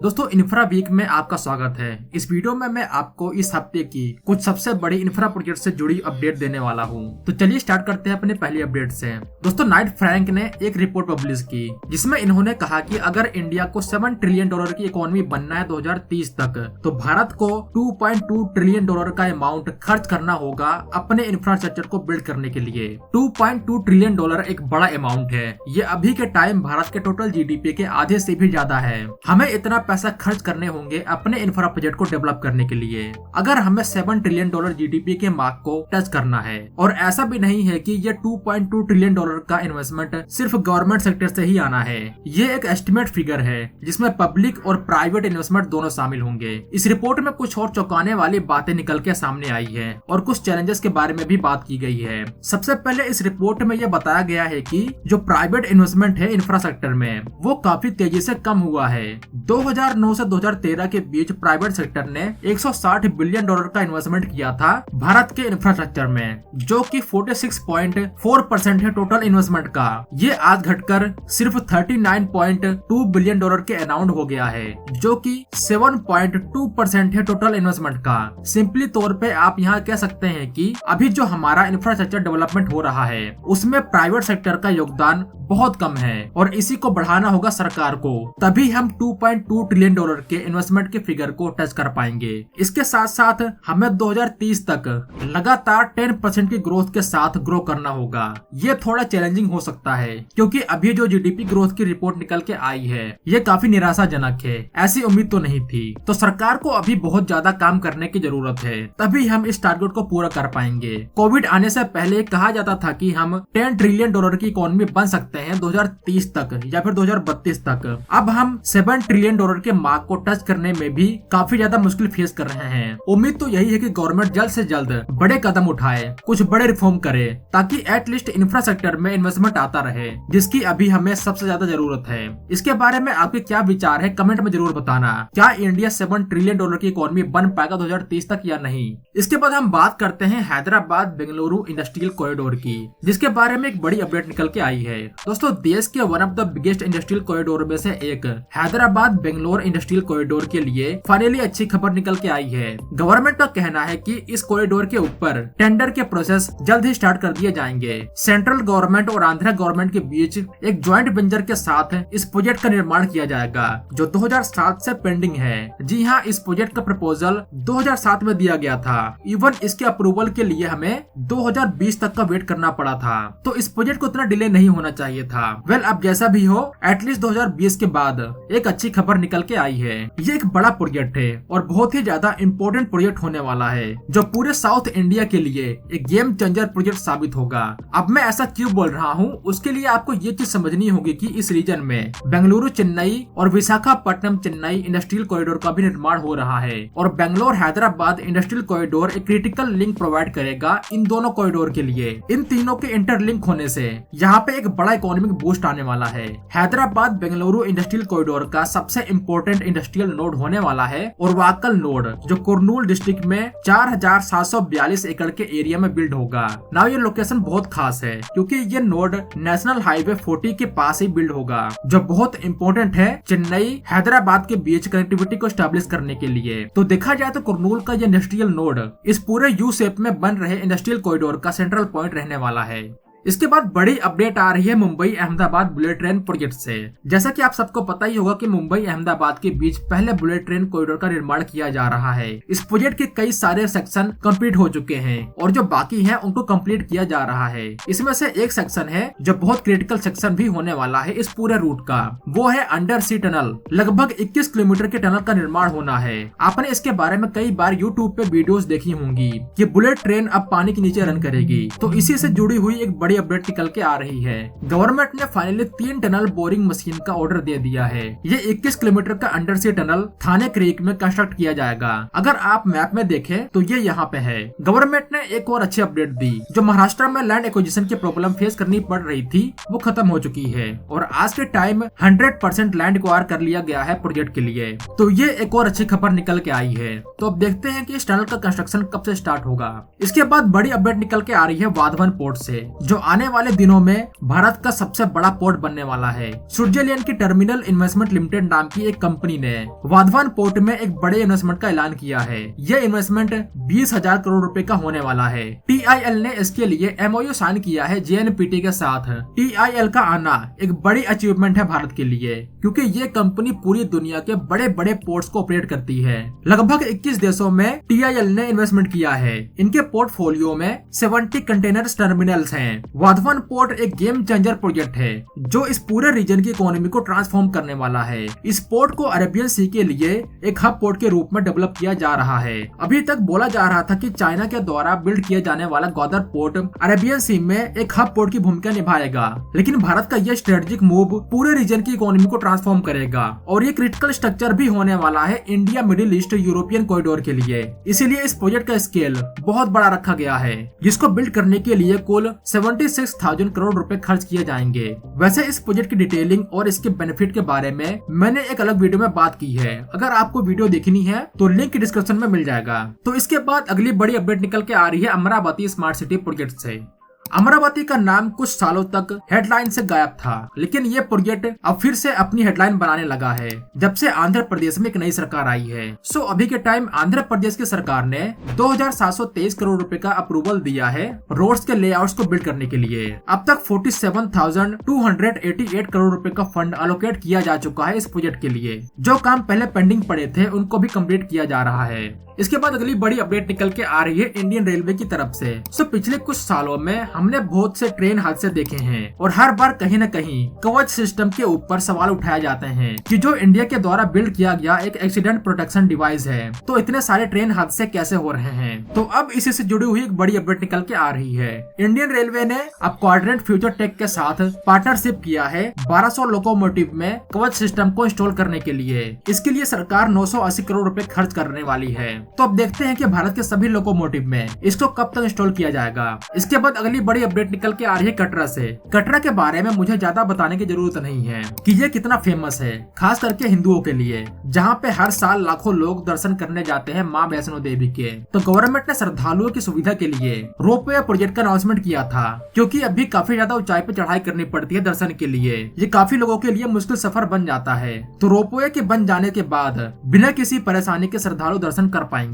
दोस्तों infra week में आपका स्वागत है। इस वीडियो में मैं आपको इस हफ्ते की कुछ सबसे बड़ी इंफ्रा प्रोजेक्ट से जुड़ी अपडेट देने वाला हूं। तो चलिए स्टार्ट करते हैं अपने पहली अपडेट से। दोस्तों नाइट फ्रैंक ने एक रिपोर्ट पब्लिश की जिसमें इन्होंने कहा कि अगर इंडिया को $7 ट्रिलियन की इकोनॉमी बनना है 2030 तक, तो भारत को $2.2 ट्रिलियन का अमाउंट खर्च करना होगा अपने इंफ्रास्ट्रक्चर को बिल्ड करने के लिए। $2.2 ट्रिलियन एक बड़ा अमाउंट है। ये अभी के टाइम भारत के टोटल जीडीपी के आधे से भी ज्यादा है। हमें इतना पैसा खर्च करने होंगे अपने इंफ्रा प्रोजेक्ट को डेवलप करने के लिए अगर हमें $7 ट्रिलियन जीडीपी के मार्क को टच करना है। और ऐसा भी नहीं है कि ये $2.2 ट्रिलियन का इन्वेस्टमेंट सिर्फ गवर्नमेंट सेक्टर से ही आना है। ये एक एस्टिमेट फिगर है जिसमें पब्लिक और प्राइवेट इन्वेस्टमेंट दोनों शामिल होंगे। इस रिपोर्ट में कुछ और चौंकाने वाली बातें निकल के सामने आई है और कुछ चैलेंजेस के बारे में भी बात की गई है। सबसे पहले इस रिपोर्ट में यह बताया गया है कि जो प्राइवेट इन्वेस्टमेंट है इंफ्रास्ट्रक्चर में वो काफी तेजी से कम हुआ है। 2009 से 2013 के बीच प्राइवेट सेक्टर ने $160 बिलियन का इन्वेस्टमेंट किया था भारत के इंफ्रास्ट्रक्चर में, जो कि 46.4% है टोटल इन्वेस्टमेंट का। ये आज घटकर सिर्फ $39.2 बिलियन के अनाउंस हो गया है, जो कि 7.2% है टोटल इन्वेस्टमेंट का। सिंपली तौर पे आप यहाँ कह सकते हैं कि अभी जो हमारा इंफ्रास्ट्रक्चर डेवलपमेंट हो रहा है उसमें प्राइवेट सेक्टर का योगदान बहुत कम है और इसी को बढ़ाना होगा सरकार को, तभी हम $2.2 ट्रिलियन के इन्वेस्टमेंट के फिगर को टच कर पाएंगे। इसके साथ साथ हमें 2030 तक लगातार 10% की ग्रोथ के साथ ग्रो करना होगा। ये थोड़ा चैलेंजिंग हो सकता है क्योंकि अभी जो जीडीपी ग्रोथ की रिपोर्ट निकल के आई है ये काफी निराशाजनक है। ऐसी उम्मीद तो नहीं थी, तो सरकार को अभी बहुत ज्यादा काम करने की जरूरत है, तभी हम इस टारगेट को पूरा कर पाएंगे। कोविड आने से पहले कहा जाता था कि हम $10 ट्रिलियन की इकोनॉमी बन सकते हैं 2030 तक या फिर 2032 तक। अब हम $7 ट्रिलियन के मार्क को टच करने में भी काफी ज्यादा मुश्किल फेस कर रहे हैं। उम्मीद तो यही है कि गवर्नमेंट जल्द से जल्द बड़े कदम उठाए, कुछ बड़े रिफॉर्म करे, ताकि एटलीस्ट इंफ्रास्ट्रक्चर में इन्वेस्टमेंट आता रहे जिसकी अभी हमें सबसे ज्यादा जरूरत है। इसके बारे में आपके क्या विचार है कमेंट में जरूर बताना। क्या इंडिया $7 ट्रिलियन की इकोनॉमी बन पाएगा 2030 तक या नहीं? इसके बाद हम बात करते हैं हैदराबाद बेंगलुरु इंडस्ट्रियल कॉरिडोर की, जिसके बारे में एक बड़ी अपडेट निकल के आई है। दोस्तों देश के one of the biggest industrial corridor में से एक हैदराबाद बेंगलोर इंडस्ट्रियल कॉरिडोर के लिए फाइनली अच्छी खबर निकल के आई है। गवर्नमेंट का कहना है कि इस कॉरिडोर के ऊपर टेंडर के प्रोसेस जल्द ही स्टार्ट कर दिए जाएंगे। सेंट्रल गवर्नमेंट और आंध्र गवर्नमेंट के बीच एक ज्वाइंट वेंचर के साथ इस प्रोजेक्ट का निर्माण किया जाएगा जो 2007 से पेंडिंग है। जी हाँ, इस प्रोजेक्ट का प्रपोजल 2007 में दिया गया था। इवन इसके अप्रूवल के लिए हमें 2020 तक का वेट करना पड़ा था, तो इस प्रोजेक्ट को इतना डिले नहीं होना चाहिए था। वेल अब जैसा भी हो, एटलीस्ट 2020 के बाद एक अच्छी खबर निकल के आई है। ये एक बड़ा प्रोजेक्ट है और बहुत ही ज्यादा इम्पोर्टेंट प्रोजेक्ट होने वाला है जो पूरे साउथ इंडिया के लिए एक गेम चेंजर प्रोजेक्ट साबित होगा। अब मैं ऐसा क्यों बोल रहा हूँ, उसके लिए आपको ये चीज समझनी होगी कि इस रीजन में बेंगलुरु चेन्नई और विशाखापट्टनम चेन्नई इंडस्ट्रियल कॉरिडोर का भी निर्माण हो रहा है और बेंगलोर हैदराबाद इंडस्ट्रियल कॉरिडोर एक क्रिटिकल लिंक प्रोवाइड करेगा इन दोनों कॉरिडोर के लिए। इन तीनों के इंटरलिंक होने से यहाँ पे एक बड़ा इकोनॉमिक बूस्ट आने वाला है। हैदराबाद बेंगलुरु इंडस्ट्रियल कॉरिडोर का सबसे इम्पोर्टेंट इंडस्ट्रियल नोड होने वाला है और वाकल नोड जो कुर्नूल डिस्ट्रिक्ट में 4742 एकड़ के एरिया में बिल्ड होगा। नाउ ये लोकेशन बहुत खास है क्योंकि ये नोड नेशनल हाईवे 40 के पास ही बिल्ड होगा, जो बहुत इम्पोर्टेंट है चेन्नई हैदराबाद के बीच कनेक्टिविटी को स्टैब्लिश करने के लिए। तो देखा जाए तो कुर्नूल का ये इंडस्ट्रियल नोड इस पूरे यू शेप में बन रहे इंडस्ट्रियल कॉरिडोर का सेंट्रल पॉइंट रहने वाला है। इसके बाद बड़ी अपडेट आ रही है Mumbai Ahmedabad bullet train project से। जैसा कि आप सबको पता ही होगा कि मुंबई अहमदाबाद के बीच पहले बुलेट ट्रेन कॉरिडोर का निर्माण किया जा रहा है। इस प्रोजेक्ट के कई सारे सेक्शन कंप्लीट हो चुके हैं और जो बाकी हैं उनको कंप्लीट किया जा रहा है। इसमें से एक सेक्शन है जो बहुत क्रिटिकल सेक्शन भी होने वाला है इस पूरे रूट का, वो है अंडर सी टनल। लगभग 21 किलोमीटर के टनल का निर्माण होना है। आपने इसके बारे में कई बार यूट्यूब पे वीडियोस देखी होंगी कि बुलेट ट्रेन अब पानी के नीचे रन करेगी, तो इसी से जुड़ी हुई एक बड़ी अपडेट निकल के आ रही है। गवर्नमेंट ने फाइनली 3 टनल बोरिंग मशीन का ऑर्डर दे दिया है। ये 21 किलोमीटर का अंडर सी टनल थाने क्रीक में कंस्ट्रक्ट किया जाएगा। अगर आप मैप में देखें तो ये यहाँ पे है। गवर्नमेंट ने एक और अच्छी अपडेट दी। जो महाराष्ट्र में लैंड एक्विजिशन की प्रॉब्लम फेस करनी पड़ रही थी वो खत्म हो चुकी है और आज के टाइम 100% लैंड एक्वायर कर लिया गया है प्रोजेक्ट के लिए। तो ये एक और अच्छी खबर निकल के आई है। तो अब देखते हैं कि इस टनल का कंस्ट्रक्शन कब से स्टार्ट होगा। इसके बाद बड़ी अपडेट निकल के आ रही है वाधवन पोर्ट से, जो आने वाले दिनों में भारत का सबसे बड़ा पोर्ट बनने वाला है। स्विट्जरलैंड की टर्मिनल इन्वेस्टमेंट लिमिटेड नाम की एक कंपनी ने वाधवान पोर्ट में एक बड़े इन्वेस्टमेंट का ऐलान किया है। यह इन्वेस्टमेंट 20,000 करोड़ रुपए का होने वाला है। TIL ने इसके लिए MOU साइन किया है JNPT के साथ। TIL का आना एक बड़ी अचीवमेंट है भारत के लिए, क्योंकि ये कंपनी पूरी दुनिया के बड़े बड़े पोर्ट्स को ऑपरेट करती है। लगभग 21 देशों में TIL ने इन्वेस्टमेंट किया है। इनके पोर्टफोलियो में 70 कंटेनर टर्मिनल्स हैं। वाधवान पोर्ट एक गेम चेंजर प्रोजेक्ट है जो इस पूरे रीजन की इकोनॉमी को ट्रांसफॉर्म करने वाला है। इस पोर्ट को अरेबियन सी के लिए एक हब पोर्ट के रूप में डेवलप किया जा रहा है। अभी तक बोला जा रहा था कि चाइना के द्वारा बिल्ड किया जाने वाला ग्वादर पोर्ट अरेबियन सी में एक हब पोर्ट की भूमिका निभाएगा, लेकिन भारत का यह स्ट्रेटेजिक मूव पूरे रीजन की इकोनॉमी को ट्रांसफॉर्म करेगा और ये क्रिटिकल स्ट्रक्चर भी होने वाला है India middle east European corridor के लिए। इसीलिए इस प्रोजेक्ट का स्केल बहुत बड़ा रखा गया है, जिसको बिल्ड करने के लिए कुल 76,000 करोड़ रुपए खर्च किए जाएंगे। वैसे इस प्रोजेक्ट की डिटेलिंग और इसके बेनिफिट के बारे में मैंने एक अलग वीडियो में बात की है। अगर आपको वीडियो देखनी है तो लिंक डिस्क्रिप्शन में मिल जाएगा। तो इसके बाद अगली बड़ी अपडेट निकल के आ रही है अमरावती स्मार्ट सिटी प्रोजेक्ट से। अमरावती का नाम कुछ सालों तक हेडलाइन से गायब था, लेकिन ये प्रोजेक्ट अब फिर से अपनी हेडलाइन बनाने लगा है जब से आंध्र प्रदेश में एक नई सरकार आई है। अभी के टाइम आंध्र प्रदेश की सरकार ने 2,723 करोड़ रुपए का अप्रूवल दिया है रोड्स के लेआउट्स को बिल्ड करने के लिए। अब तक 47,288 करोड़ रुपए का फंड अलोकेट किया जा चुका है इस प्रोजेक्ट के लिए। जो काम पहले पेंडिंग पड़े थे उनको भी कम्प्लीट किया जा रहा है। इसके बाद अगली बड़ी अपडेट निकल के आ रही है इंडियन रेलवे की तरफ से। पिछले कुछ सालों में हमने बहुत से ट्रेन हादसे देखे हैं और हर बार कहीं न कहीं कवच सिस्टम के ऊपर सवाल उठाए जाते हैं कि जो इंडिया के द्वारा बिल्ड किया गया एक एक्सीडेंट प्रोटेक्शन डिवाइस है, तो इतने सारे ट्रेन हादसे कैसे हो रहे हैं। तो अब इसी से जुड़ी हुई एक बड़ी अपडेट निकल के आ रही है। इंडियन रेलवे ने अब क्वाड्रेंट फ्यूचर टेक के साथ पार्टनरशिप किया है 1200 लोकोमोटिव में कवच सिस्टम को इंस्टॉल करने के लिए। इसके लिए सरकार 980 करोड़ रुपए खर्च करने वाली है। तो अब देखते हैं कि भारत के सभी लोकोमोटिव में इसको कब तक इंस्टॉल किया जाएगा। इसके बाद अगली बड़ी अपडेट निकल के आ रही है कटरा से। कटरा के बारे में मुझे ज्यादा बताने की जरूरत नहीं है कि ये कितना फेमस है, खास करके हिंदुओं के लिए, जहाँ पे हर साल लाखों लोग दर्शन करने जाते हैं माँ वैष्णो देवी के। तो गवर्नमेंट ने श्रद्धालुओं की सुविधा के लिए रोपवे प्रोजेक्ट का अनाउंसमेंट किया था, क्योंकि अभी काफी ज्यादा ऊंचाई पे चढ़ाई करनी पड़ती है दर्शन के लिए। ये काफी लोगों के लिए मुश्किल सफर बन जाता है। तो रोपवे के बन जाने के बाद बिना किसी परेशानी के श्रद्धालु दर्शन कर पाएंगे।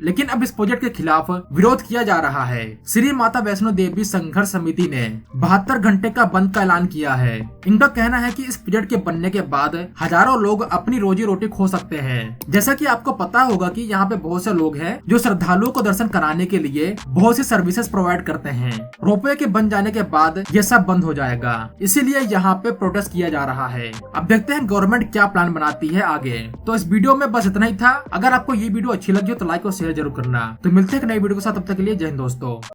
लेकिन अब इस प्रोजेक्ट के खिलाफ विरोध किया जा रहा है। श्री माता वैष्णो देवी संघर्ष समिति ने 72 घंटे का बंद का ऐलान किया है। इनका कहना है कि इस प्रोजेक्ट के बनने के बाद हजारों लोग अपनी रोजी रोटी खो सकते हैं। जैसा कि आपको पता होगा कि यहाँ पे बहुत से लोग हैं जो श्रद्धालुओं को दर्शन कराने के लिए बहुत सी सर्विसेज प्रोवाइड करते हैं। रोपवे के बन जाने के बाद ये सब बंद हो जाएगा, इसीलिए यहाँ पे प्रोटेस्ट किया जा रहा है। अब देखते हैं गवर्नमेंट क्या प्लान बनाती है आगे। तो इस वीडियो में बस इतना ही था। अगर आपको ये वीडियो अच्छी लगी हो तो लाइक और शेयर जरूर करना। तो मिलते हैं एक नई वीडियो के साथ, तब तक के लिए जय हिंद दोस्तों।